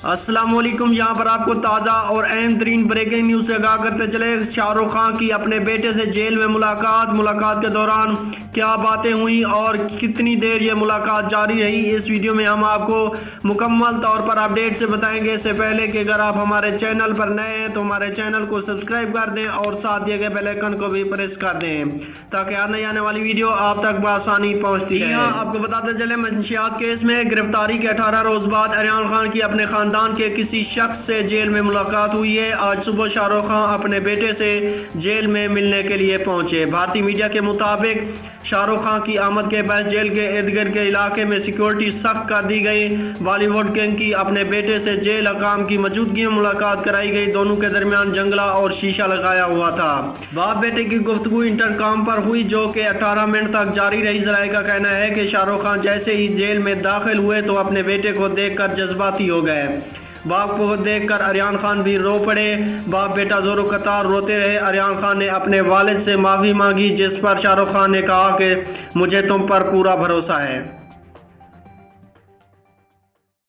अस्सलामुअलैकुम। यहाँ पर आपको ताज़ा और अहम तरीन ब्रेकिंग न्यूज़ से आगाह करते चले। शाहरुख खान की अपने बेटे से जेल में मुलाकात के दौरान क्या बातें हुई और कितनी देर ये मुलाकात जारी रही, इस वीडियो में हम आपको मुकम्मल तौर पर अपडेट से बताएंगे। इससे पहले कि अगर आप हमारे चैनल पर नए हैं तो हमारे चैनल को सब्सक्राइब कर दें और साथ दिए गए बेल आइकन को भी प्रेस कर दें ताकि आने जाने वाली वीडियो आप तक बआसानी पहुँचती है। आपको बताते चले, मंशियात केस में गिरफ्तारी के 18 रोज बाद आर्यन खान की अपने खानदान के किसी शख्स से जेल में मुलाकात हुई है। आज सुबह शाहरुख खान अपने बेटे से जेल में मिलने के लिए पहुंचे। भारतीय मीडिया के मुताबिक शाहरुख खान की आमद के बाद जेल के इर्द गिर्द के इलाके में सिक्योरिटी सख्त कर दी गई। बॉलीवुड किंग की अपने बेटे से जेल हकाम की मौजूदगी में मुलाकात कराई गई। दोनों के दरमियान जंगला और शीशा लगाया हुआ था। बाप बेटे की गुफ्तगू इंटरकॉम पर हुई जो कि 18 मिनट तक जारी रही। जराये का कहना है कि शाहरुख खान जैसे ही जेल में दाखिल हुए तो अपने बेटे को देखकर जज्बाती हो गए। बाप को देखकर आर्यन खान भी रो पड़े। बाप बेटा जोरों कतार रोते रहे। आर्यन खान ने अपने वालिद से माफ़ी मांगी, जिस पर शाहरुख खान ने कहा कि मुझे तुम पर पूरा भरोसा है।